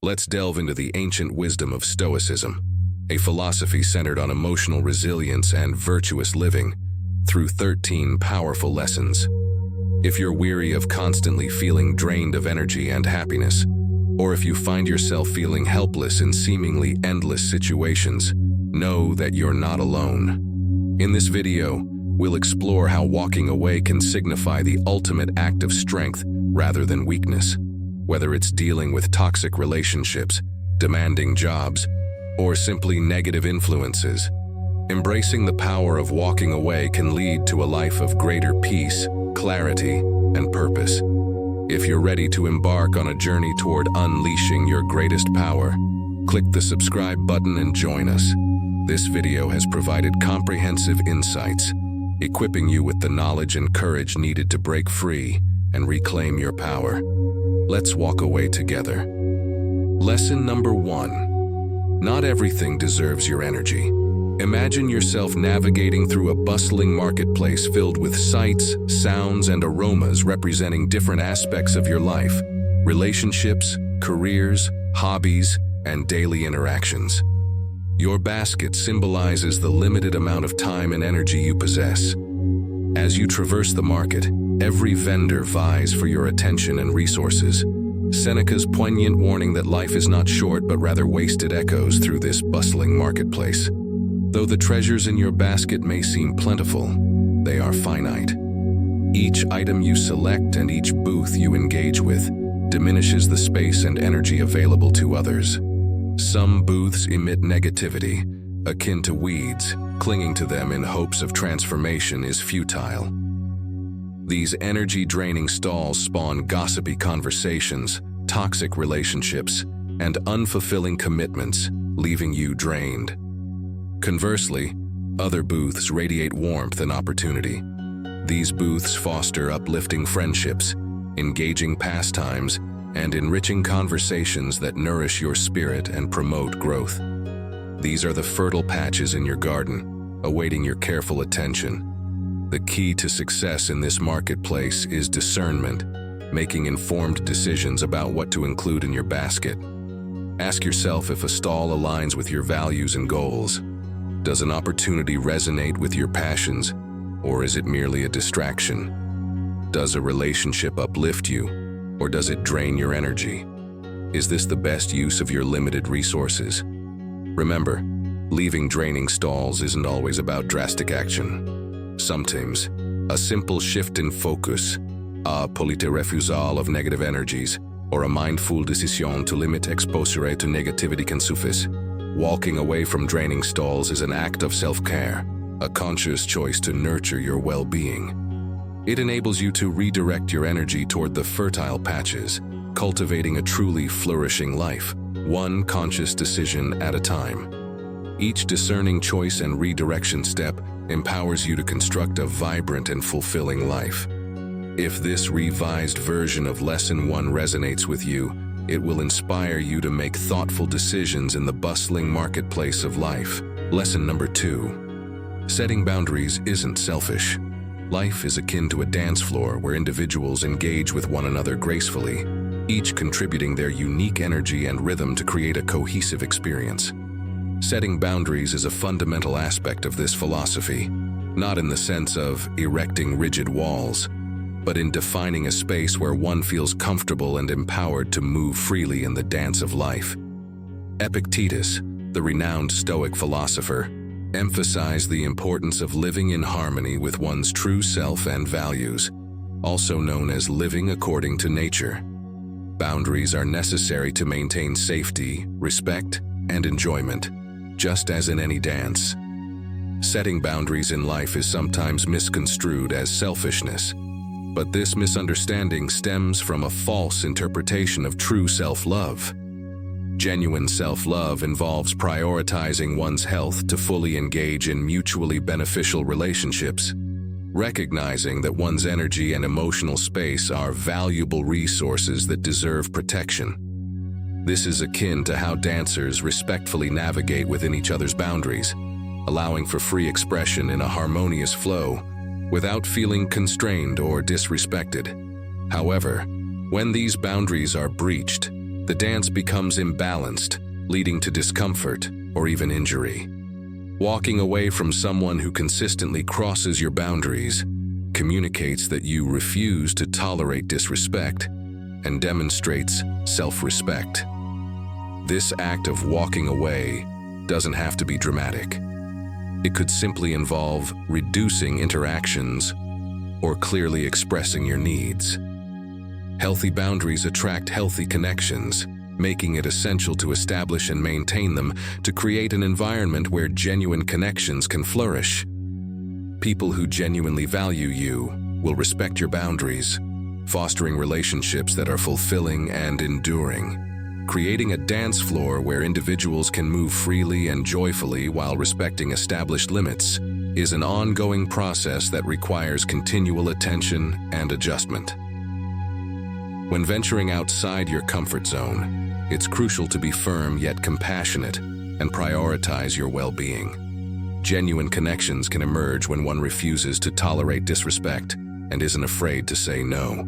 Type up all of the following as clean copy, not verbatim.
let's delve into the ancient wisdom of Stoicism, a philosophy centered on emotional resilience and virtuous living, through 13 powerful lessons. If you're weary of constantly feeling drained of energy and happiness, or if you find yourself feeling helpless in seemingly endless situations, know that you're not alone. In this video, we'll explore how walking away can signify the ultimate act of strength rather than weakness. Whether it's dealing with toxic relationships, demanding jobs, or simply negative influences, embracing the power of walking away can lead to a life of greater peace, clarity, and purpose. If you're ready to embark on a journey toward unleashing your greatest power, click the subscribe button and join us. This video has provided comprehensive insights, equipping you with the knowledge and courage needed to break free and reclaim your power. Let's walk away together. Lesson number 1. Not everything deserves your energy. Imagine yourself navigating through a bustling marketplace filled with sights, sounds, and aromas representing different aspects of your life: relationships, careers, hobbies, and daily interactions. Your basket symbolizes the limited amount of time and energy you possess. As you traverse the market, every vendor vies for your attention and resources. Seneca's poignant warning that life is not short but rather wasted echoes through this bustling marketplace. Though the treasures in your basket may seem plentiful, they are finite. Each item you select and each booth you engage with diminishes the space and energy available to others. Some booths emit negativity, akin to weeds. Clinging to them in hopes of transformation is futile. These energy-draining stalls spawn gossipy conversations, toxic relationships, and unfulfilling commitments, leaving you drained. Conversely, other booths radiate warmth and opportunity. These booths foster uplifting friendships, engaging pastimes, and enriching conversations that nourish your spirit and promote growth. These are the fertile patches in your garden, awaiting your careful attention. The key to success in this marketplace is discernment, making informed decisions about what to include in your basket. Ask yourself if a stall aligns with your values and goals. Does an opportunity resonate with your passions, or is it merely a distraction? Does a relationship uplift you, or does it drain your energy? Is this the best use of your limited resources? Remember, leaving draining stalls isn't always about drastic action. Sometimes, a simple shift in focus, a polite refusal of negative energies, or a mindful decision to limit exposure to negativity can suffice. Walking away from draining stalls is an act of self-care, a conscious choice to nurture your well-being. It enables you to redirect your energy toward the fertile patches, cultivating a truly flourishing life, one conscious decision at a time. Each discerning choice and redirection step empowers you to construct a vibrant and fulfilling life. If this revised version of Lesson 1 resonates with you, it will inspire you to make thoughtful decisions in the bustling marketplace of life. Lesson number 2. Setting boundaries isn't selfish. Life is akin to a dance floor where individuals engage with one another gracefully, each contributing their unique energy and rhythm to create a cohesive experience. Setting boundaries is a fundamental aspect of this philosophy, not in the sense of erecting rigid walls, but in defining a space where one feels comfortable and empowered to move freely in the dance of life. Epictetus, the renowned Stoic philosopher, emphasized the importance of living in harmony with one's true self and values, also known as living according to nature. Boundaries are necessary to maintain safety, respect, and enjoyment, just as in any dance. Setting boundaries in life is sometimes misconstrued as selfishness, but this misunderstanding stems from a false interpretation of true self-love. Genuine self-love involves prioritizing one's health to fully engage in mutually beneficial relationships, recognizing that one's energy and emotional space are valuable resources that deserve protection. This is akin to how dancers respectfully navigate within each other's boundaries, allowing for free expression in a harmonious flow, without feeling constrained or disrespected. However, when these boundaries are breached, the dance becomes imbalanced, leading to discomfort or even injury. Walking away from someone who consistently crosses your boundaries communicates that you refuse to tolerate disrespect and demonstrates self-respect. This act of walking away doesn't have to be dramatic. It could simply involve reducing interactions or clearly expressing your needs. Healthy boundaries attract healthy connections, making it essential to establish and maintain them to create an environment where genuine connections can flourish. People who genuinely value you will respect your boundaries, fostering relationships that are fulfilling and enduring. Creating a dance floor where individuals can move freely and joyfully while respecting established limits is an ongoing process that requires continual attention and adjustment. When venturing outside your comfort zone, it's crucial to be firm yet compassionate and prioritize your well-being. Genuine connections can emerge when one refuses to tolerate disrespect and isn't afraid to say no.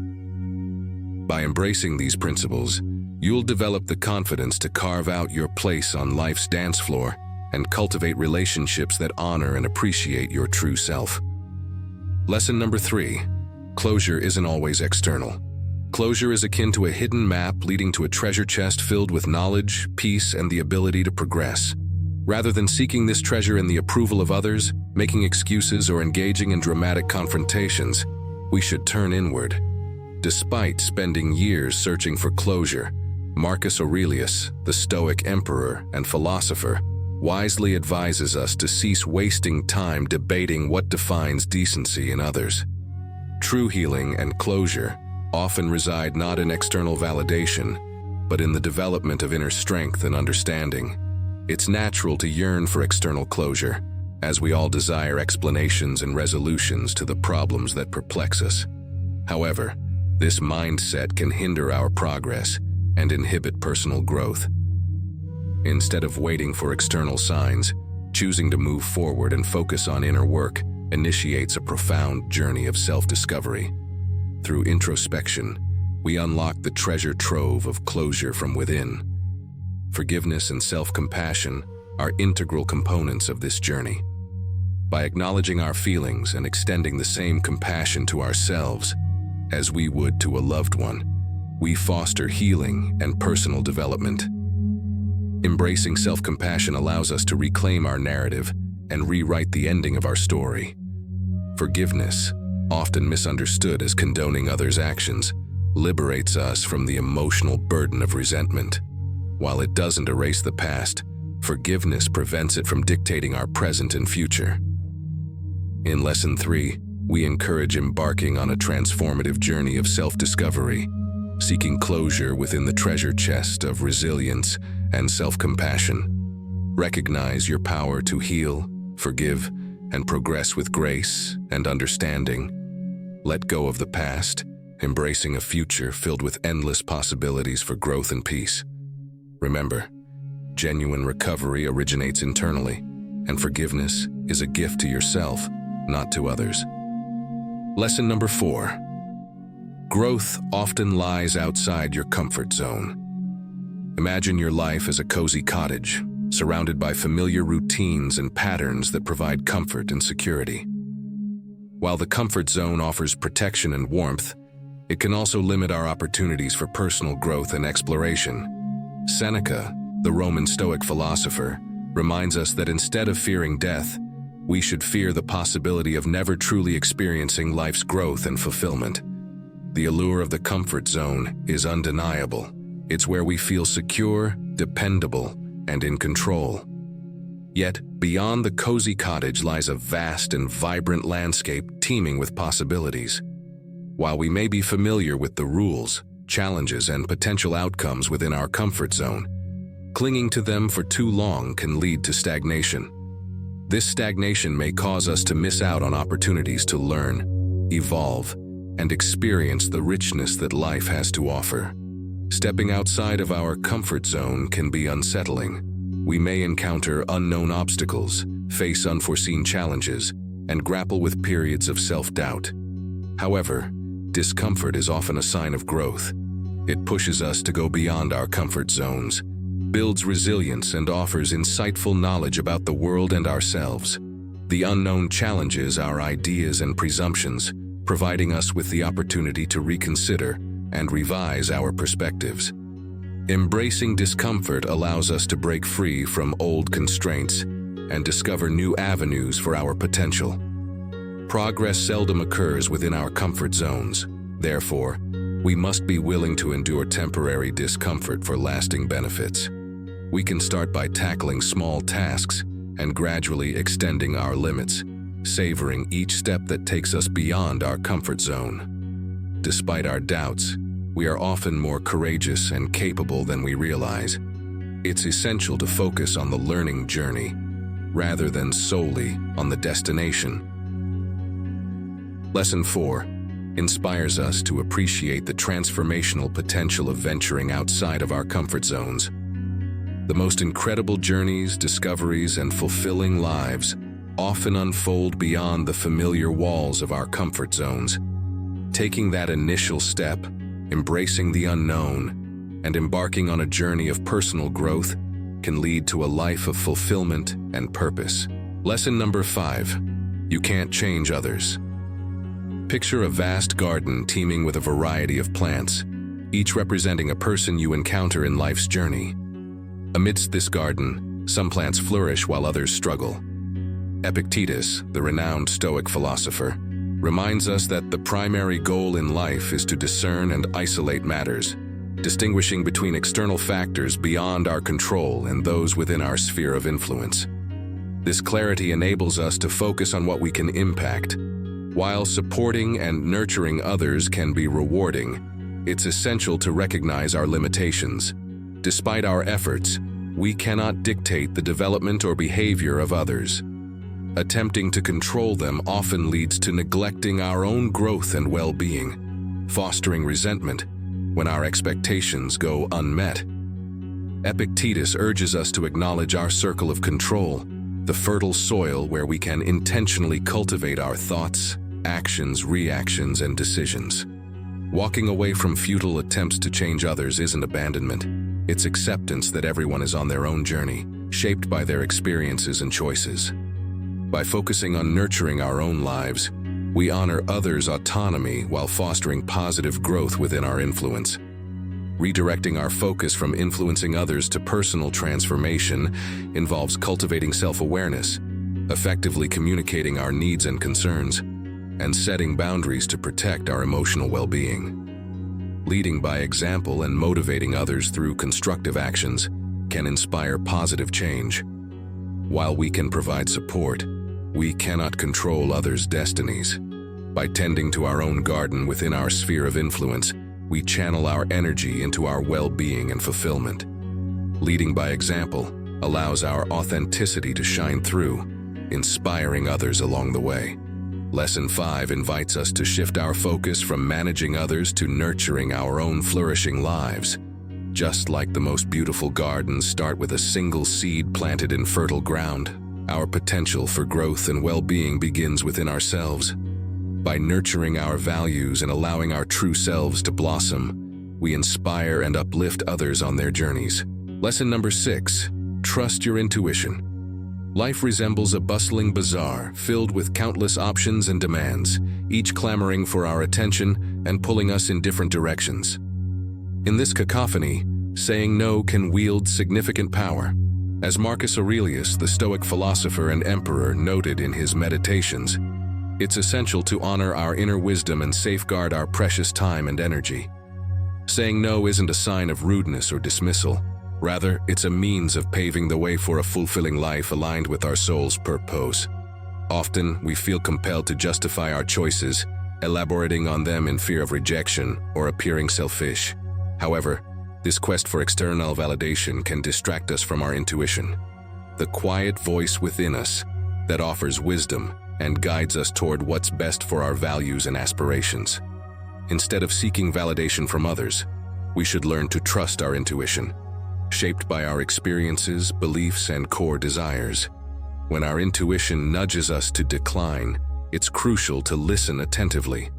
By embracing these principles, you'll develop the confidence to carve out your place on life's dance floor and cultivate relationships that honor and appreciate your true self. Lesson number 3: closure isn't always external. Closure is akin to a hidden map leading to a treasure chest filled with knowledge, peace, and the ability to progress. Rather than seeking this treasure in the approval of others, making excuses, or engaging in dramatic confrontations, we should turn inward. Despite spending years searching for closure, Marcus Aurelius, the Stoic emperor and philosopher, wisely advises us to cease wasting time debating what defines decency in others. True healing and closure often reside not in external validation, but in the development of inner strength and understanding. It's natural to yearn for external closure, as we all desire explanations and resolutions to the problems that perplex us. However, this mindset can hinder our progress and inhibit personal growth. Instead of waiting for external signs, choosing to move forward and focus on inner work initiates a profound journey of self-discovery. Through introspection, we unlock the treasure trove of closure from within. Forgiveness and self-compassion are integral components of this journey. By acknowledging our feelings and extending the same compassion to ourselves as we would to a loved one, we foster healing and personal development. Embracing self-compassion allows us to reclaim our narrative and rewrite the ending of our story. Forgiveness, often misunderstood as condoning others' actions, liberates us from the emotional burden of resentment. While it doesn't erase the past, forgiveness prevents it from dictating our present and future. In Lesson 3, we encourage embarking on a transformative journey of self-discovery, seeking closure within the treasure chest of resilience and self-compassion. Recognize your power to heal, forgive, and progress with grace and understanding. Let go of the past, embracing a future filled with endless possibilities for growth and peace. Remember, genuine recovery originates internally, and forgiveness is a gift to yourself, not to others. Lesson number 4: growth often lies outside your comfort zone. Imagine your life as a cozy cottage, surrounded by familiar routines and patterns that provide comfort and security. While the comfort zone offers protection and warmth, it can also limit our opportunities for personal growth and exploration. Seneca, the Roman Stoic philosopher, reminds us that instead of fearing death, we should fear the possibility of never truly experiencing life's growth and fulfillment. The allure of the comfort zone is undeniable. It's where we feel secure, dependable, and in control. Yet, beyond the cozy cottage lies a vast and vibrant landscape teeming with possibilities. While we may be familiar with the rules, challenges, and potential outcomes within our comfort zone, clinging to them for too long can lead to stagnation. This stagnation may cause us to miss out on opportunities to learn, evolve, and experience the richness that life has to offer. Stepping outside of our comfort zone can be unsettling. We may encounter unknown obstacles, face unforeseen challenges, and grapple with periods of self-doubt. However, discomfort is often a sign of growth. It pushes us to go beyond our comfort zones, builds resilience, and offers insightful knowledge about the world and ourselves. The unknown challenges our ideas and presumptions, providing us with the opportunity to reconsider and revise our perspectives. Embracing discomfort allows us to break free from old constraints and discover new avenues for our potential. Progress seldom occurs within our comfort zones. Therefore, we must be willing to endure temporary discomfort for lasting benefits. We can start by tackling small tasks and gradually extending our limits, savoring each step that takes us beyond our comfort zone. Despite our doubts, we are often more courageous and capable than we realize. It's essential to focus on the learning journey rather than solely on the destination. Lesson 4 inspires us to appreciate the transformational potential of venturing outside of our comfort zones. The most incredible journeys, discoveries, and fulfilling lives often unfold beyond the familiar walls of our comfort zones. Taking that initial step, embracing the unknown, and embarking on a journey of personal growth can lead to a life of fulfillment and purpose. Lesson number 5. You can't change others. Picture a vast garden teeming with a variety of plants, each representing a person you encounter in life's journey. Amidst this garden, some plants flourish while others struggle. Epictetus, the renowned Stoic philosopher, reminds us that the primary goal in life is to discern and isolate matters, distinguishing between external factors beyond our control and those within our sphere of influence. This clarity enables us to focus on what we can impact. While supporting and nurturing others can be rewarding, it's essential to recognize our limitations. Despite our efforts, we cannot dictate the development or behavior of others. Attempting to control them often leads to neglecting our own growth and well-being, fostering resentment when our expectations go unmet. Epictetus urges us to acknowledge our circle of control, the fertile soil where we can intentionally cultivate our thoughts, actions, reactions, and decisions. Walking away from futile attempts to change others isn't abandonment. It's acceptance that everyone is on their own journey, shaped by their experiences and choices. By focusing on nurturing our own lives, we honor others' autonomy while fostering positive growth within our influence. Redirecting our focus from influencing others to personal transformation involves cultivating self-awareness, effectively communicating our needs and concerns, and setting boundaries to protect our emotional well-being. Leading by example and motivating others through constructive actions can inspire positive change. While we can provide support, we cannot control others' destinies. By tending to our own garden within our sphere of influence, we channel our energy into our well-being and fulfillment. Leading by example allows our authenticity to shine through, inspiring others along the way. Lesson 5 invites us to shift our focus from managing others to nurturing our own flourishing lives. Just like the most beautiful gardens start with a single seed planted in fertile ground, our potential for growth and well-being begins within ourselves. By nurturing our values and allowing our true selves to blossom, we inspire and uplift others on their journeys. Lesson number 6. Trust your intuition. Life resembles a bustling bazaar filled with countless options and demands, each clamoring for our attention and pulling us in different directions. In this cacophony, saying no can wield significant power. As Marcus Aurelius, the Stoic philosopher and emperor, noted in his Meditations, it's essential to honor our inner wisdom and safeguard our precious time and energy. Saying no isn't a sign of rudeness or dismissal. Rather, it's a means of paving the way for a fulfilling life aligned with our soul's purpose. Often, we feel compelled to justify our choices, elaborating on them in fear of rejection or appearing selfish. However, this quest for external validation can distract us from our intuition, the quiet voice within us that offers wisdom and guides us toward what's best for our values and aspirations. Instead of seeking validation from others, we should learn to trust our intuition, shaped by our experiences, beliefs, and core desires. When our intuition nudges us to decline, it's crucial to listen attentively.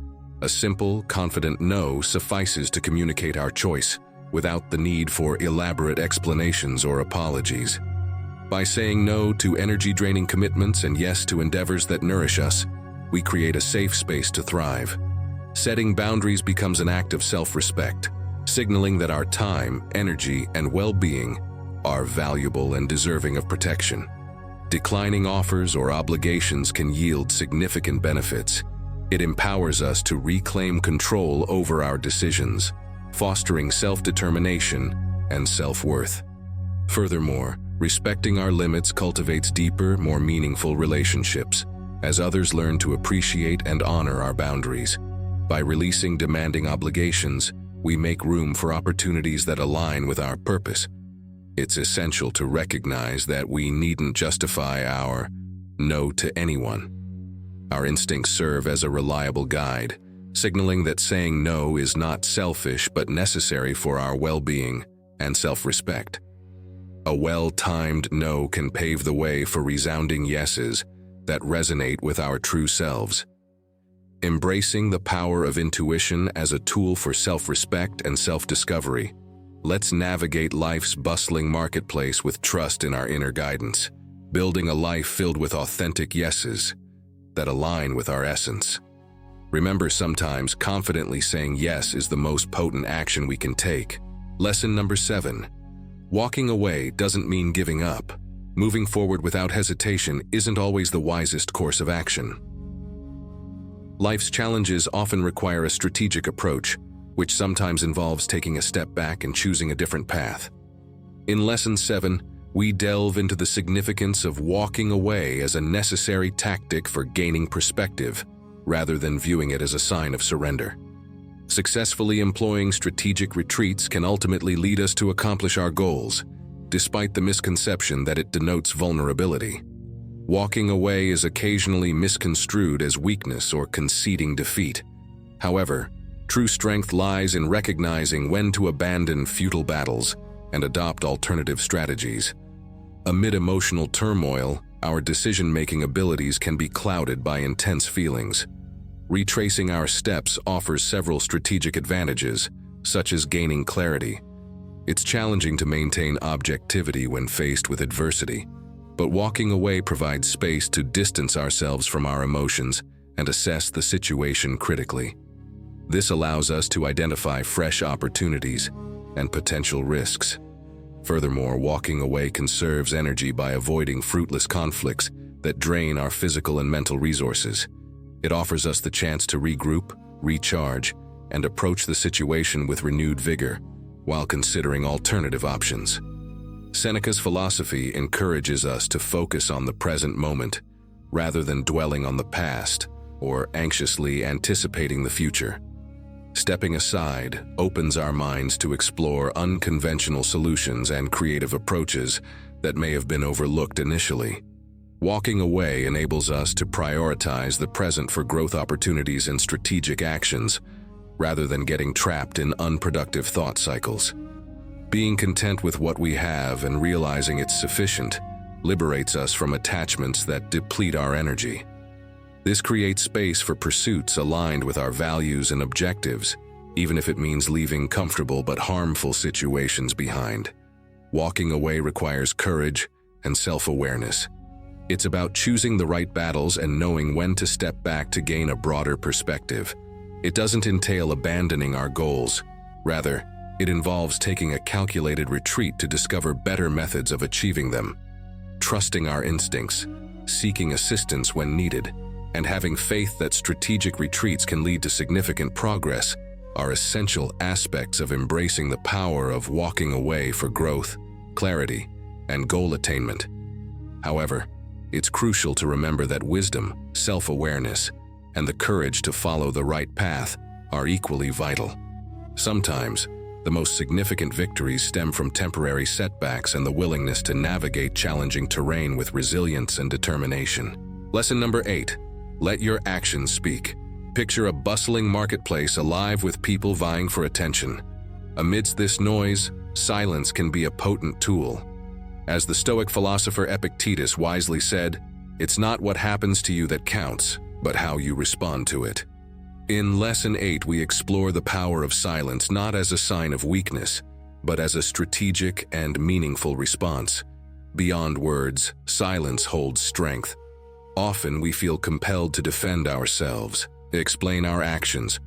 A simple, confident no suffices to communicate our choice, without the need for elaborate explanations or apologies. By saying no to energy-draining commitments and yes to endeavors that nourish us, we create a safe space to thrive. Setting boundaries becomes an act of self-respect, signaling that our time, energy, and well-being are valuable and deserving of protection. Declining offers or obligations can yield significant benefits. It empowers us to reclaim control over our decisions, fostering self-determination and self-worth. Furthermore, respecting our limits cultivates deeper, more meaningful relationships, as others learn to appreciate and honor our boundaries. By releasing demanding obligations, we make room for opportunities that align with our purpose. It's essential to recognize that we needn't justify our no to anyone. Our instincts serve as a reliable guide, signaling that saying no is not selfish but necessary for our well-being and self-respect. A well-timed no can pave the way for resounding yeses that resonate with our true selves. Embracing the power of intuition as a tool for self-respect and self-discovery, let's navigate life's bustling marketplace with trust in our inner guidance, building a life filled with authentic yeses that align with our essence. Remember, sometimes confidently saying yes is the most potent action we can take. Lesson number 7. Walking away doesn't mean giving up. Moving forward without hesitation isn't always the wisest course of action. Life's challenges often require a strategic approach, which sometimes involves taking a step back and choosing a different path. In Lesson 7, we delve into the significance of walking away as a necessary tactic for gaining perspective, rather than viewing it as a sign of surrender. Successfully employing strategic retreats can ultimately lead us to accomplish our goals, despite the misconception that it denotes vulnerability. Walking away is occasionally misconstrued as weakness or conceding defeat. However, true strength lies in recognizing when to abandon futile battles and adopt alternative strategies. Amid emotional turmoil, our decision-making abilities can be clouded by intense feelings. Retracing our steps offers several strategic advantages, such as gaining clarity. It's challenging to maintain objectivity when faced with adversity, but walking away provides space to distance ourselves from our emotions and assess the situation critically. This allows us to identify fresh opportunities and potential risks. Furthermore, walking away conserves energy by avoiding fruitless conflicts that drain our physical and mental resources. It offers us the chance to regroup, recharge, and approach the situation with renewed vigor, while considering alternative options. Seneca's philosophy encourages us to focus on the present moment, rather than dwelling on the past or anxiously anticipating the future. Stepping aside opens our minds to explore unconventional solutions and creative approaches that may have been overlooked initially. Walking away enables us to prioritize the present for growth opportunities and strategic actions, rather than getting trapped in unproductive thought cycles. Being content with what we have and realizing it's sufficient liberates us from attachments that deplete our energy. This creates space for pursuits aligned with our values and objectives, even if it means leaving comfortable but harmful situations behind. Walking away requires courage and self-awareness. It's about choosing the right battles and knowing when to step back to gain a broader perspective. It doesn't entail abandoning our goals. Rather, it involves taking a calculated retreat to discover better methods of achieving them. Trusting our instincts, seeking assistance when needed, and having faith that strategic retreats can lead to significant progress are essential aspects of embracing the power of walking away for growth, clarity, and goal attainment. However, it's crucial to remember that wisdom, self-awareness, and the courage to follow the right path are equally vital. Sometimes, the most significant victories stem from temporary setbacks and the willingness to navigate challenging terrain with resilience and determination. Lesson number 8. Let your actions speak. Picture a bustling marketplace alive with people vying for attention. Amidst this noise, silence can be a potent tool. As the Stoic philosopher Epictetus wisely said, "It's not what happens to you that counts, but how you respond to it." In Lesson 8, we explore the power of silence not as a sign of weakness, but as a strategic and meaningful response. Beyond words, silence holds strength. Often we feel compelled to defend ourselves, explain our actions,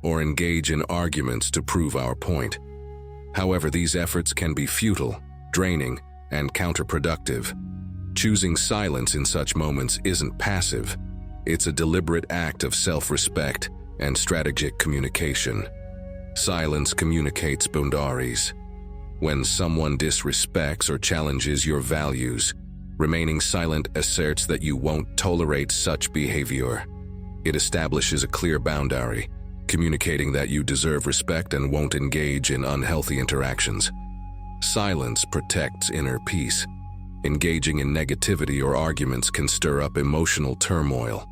or engage in arguments to prove our point. However, these efforts can be futile, draining, and counterproductive. Choosing silence in such moments isn't passive. It's a deliberate act of self-respect and strategic communication. Silence communicates boundaries. When someone disrespects or challenges your values, remaining silent asserts that you won't tolerate such behavior. It establishes a clear boundary, communicating that you deserve respect and won't engage in unhealthy interactions. Silence protects inner peace. Engaging in negativity or arguments can stir up emotional turmoil.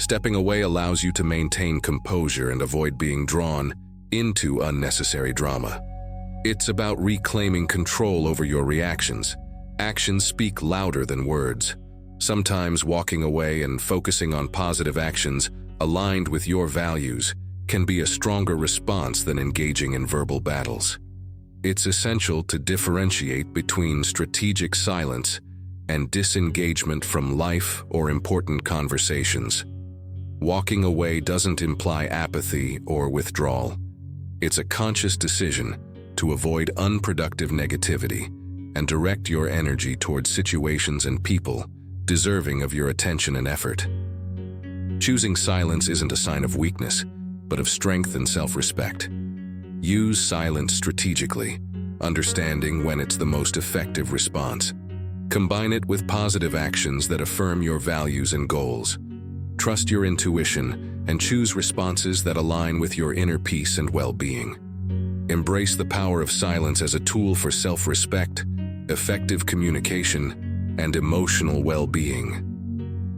Stepping away allows you to maintain composure and avoid being drawn into unnecessary drama. It's about reclaiming control over your reactions. Actions speak louder than words. Sometimes walking away and focusing on positive actions aligned with your values can be a stronger response than engaging in verbal battles. It's essential to differentiate between strategic silence and disengagement from life or important conversations. Walking away doesn't imply apathy or withdrawal. It's a conscious decision to avoid unproductive negativity and direct your energy towards situations and people deserving of your attention and effort. Choosing silence isn't a sign of weakness, but of strength and self-respect. Use silence strategically, understanding when it's the most effective response. Combine it with positive actions that affirm your values and goals. Trust your intuition and choose responses that align with your inner peace and well-being. Embrace the power of silence as a tool for self-respect, effective communication, and emotional well-being.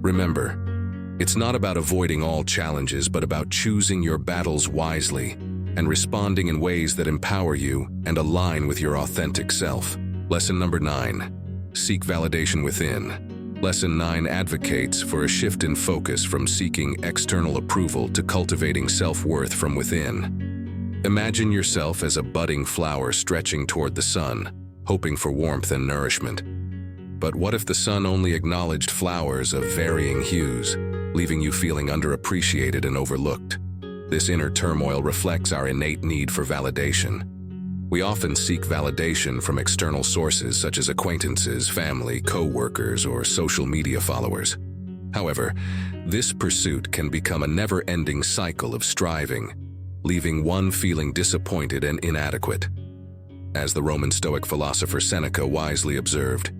Remember, it's not about avoiding all challenges, but about choosing your battles wisely and responding in ways that empower you and align with your authentic self. Lesson number 9. Seek validation within. Lesson 9 advocates for a shift in focus from seeking external approval to cultivating self-worth from within. Imagine yourself as a budding flower stretching toward the sun, hoping for warmth and nourishment. But what if the sun only acknowledged flowers of varying hues, leaving you feeling underappreciated and overlooked? This inner turmoil reflects our innate need for validation. We often seek validation from external sources such as acquaintances, family, co-workers, or social media followers. However, this pursuit can become a never-ending cycle of striving, leaving one feeling disappointed and inadequate. As the Roman Stoic philosopher Seneca wisely observed,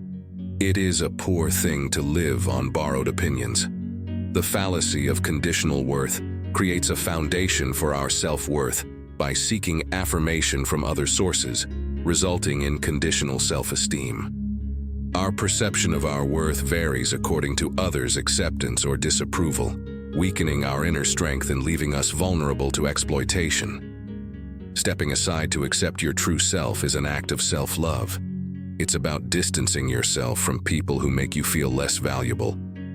"It is a poor thing to live on borrowed opinions." The fallacy of conditional worth creates a foundation for our self-worth by seeking affirmation from other sources, resulting in conditional self-esteem. Our perception of our worth varies according to others' acceptance or disapproval, weakening our inner strength and leaving us vulnerable to exploitation. Stepping aside to accept your true self is an act of self-love. It's about distancing yourself from people who make you feel less valuable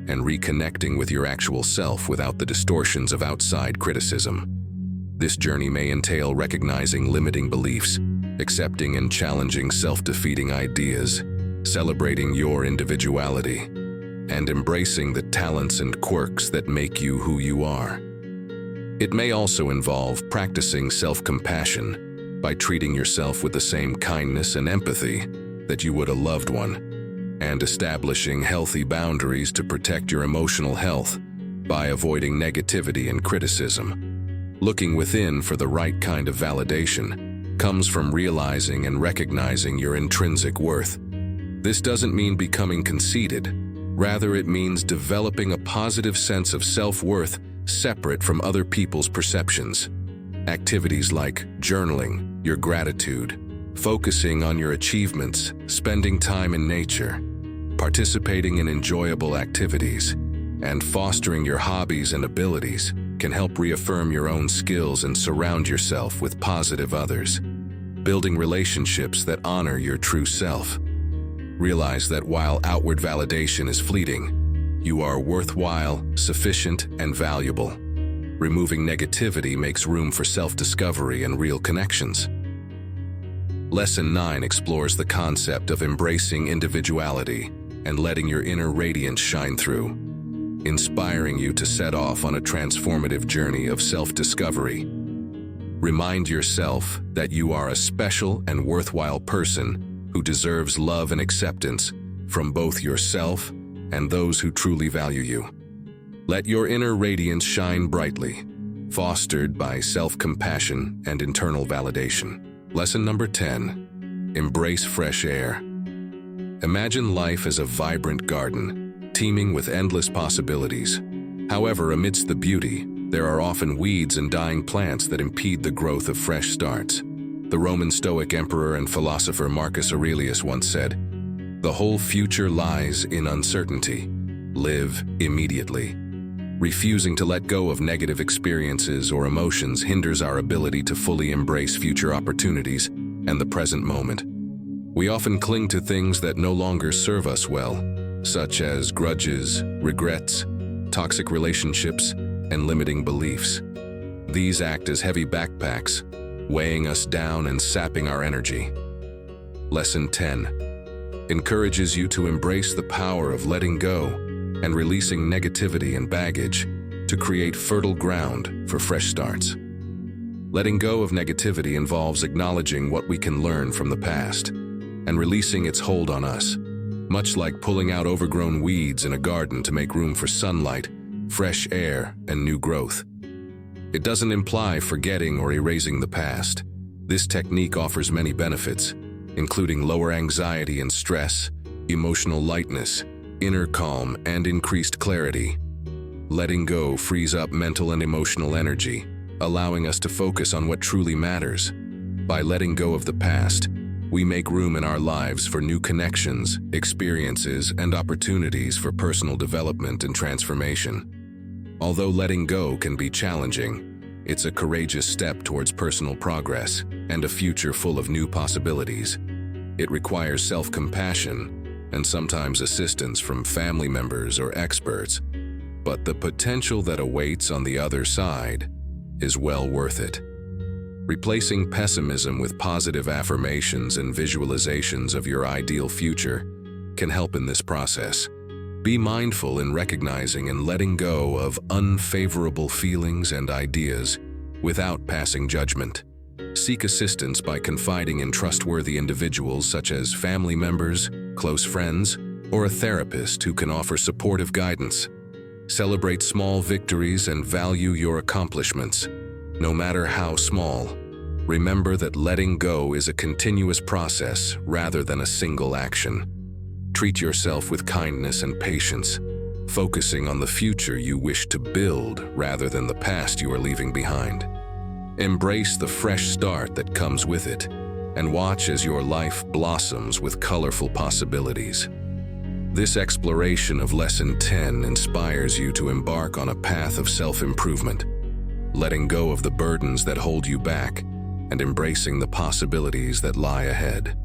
and reconnecting with your actual self without the distortions of outside criticism. This journey may entail recognizing limiting beliefs, accepting and challenging self-defeating ideas, celebrating your individuality, and embracing the talents and quirks that make you who you are. It may also involve practicing self-compassion by treating yourself with the same kindness and empathy that you would a loved one, and establishing healthy boundaries to protect your emotional health by avoiding negativity and criticism. Looking within for the right kind of validation comes from realizing and recognizing your intrinsic worth. This doesn't mean becoming conceited. Rather, it means developing a positive sense of self-worth separate from other people's perceptions. Activities like journaling your gratitude, focusing on your achievements, spending time in nature, participating in enjoyable activities, and fostering your hobbies and abilities can help reaffirm your own skills and surround yourself with positive others. Building relationships that honor your true self. Realize that while outward validation is fleeting, you are worthwhile, sufficient, and valuable. Removing negativity makes room for self-discovery and real connections. Lesson 9 explores the concept of embracing individuality and letting your inner radiance shine through, inspiring you to set off on a transformative journey of self-discovery. Remind yourself that you are a special and worthwhile person who deserves love and acceptance from both yourself and those who truly value you. Let your inner radiance shine brightly, fostered by self-compassion and internal validation. Lesson number 10. Embrace fresh air. Imagine life as a vibrant garden, teeming with endless possibilities. However, amidst the beauty, there are often weeds and dying plants that impede the growth of fresh starts. The Roman Stoic emperor and philosopher Marcus Aurelius once said, "The whole future lies in uncertainty. Live immediately." Refusing to let go of negative experiences or emotions hinders our ability to fully embrace future opportunities and the present moment. We often cling to things that no longer serve us well, such as grudges, regrets, toxic relationships, and limiting beliefs. These act as heavy backpacks, weighing us down and sapping our energy. Lesson 10 encourages you to embrace the power of letting go and releasing negativity and baggage to create fertile ground for fresh starts. Letting go of negativity involves acknowledging what we can learn from the past and releasing its hold on us, much like pulling out overgrown weeds in a garden to make room for sunlight, fresh air, and new growth. It doesn't imply forgetting or erasing the past. This technique offers many benefits, including lower anxiety and stress, emotional lightness, inner calm, and increased clarity. Letting go frees up mental and emotional energy, allowing us to focus on what truly matters. By letting go of the past, we make room in our lives for new connections, experiences, and opportunities for personal development and transformation. Although letting go can be challenging, it's a courageous step towards personal progress and a future full of new possibilities. It requires self-compassion and sometimes assistance from family members or experts, but the potential that awaits on the other side is well worth it. Replacing pessimism with positive affirmations and visualizations of your ideal future can help in this process. Be mindful in recognizing and letting go of unfavorable feelings and ideas without passing judgment. Seek assistance by confiding in trustworthy individuals such as family members, close friends, or a therapist who can offer supportive guidance. Celebrate small victories and value your accomplishments, no matter how small. Remember that letting go is a continuous process rather than a single action. Treat yourself with kindness and patience, focusing on the future you wish to build rather than the past you are leaving behind. Embrace the fresh start that comes with it, and watch as your life blossoms with colorful possibilities. This exploration of Lesson 10 inspires you to embark on a path of self-improvement, letting go of the burdens that hold you back and embracing the possibilities that lie ahead.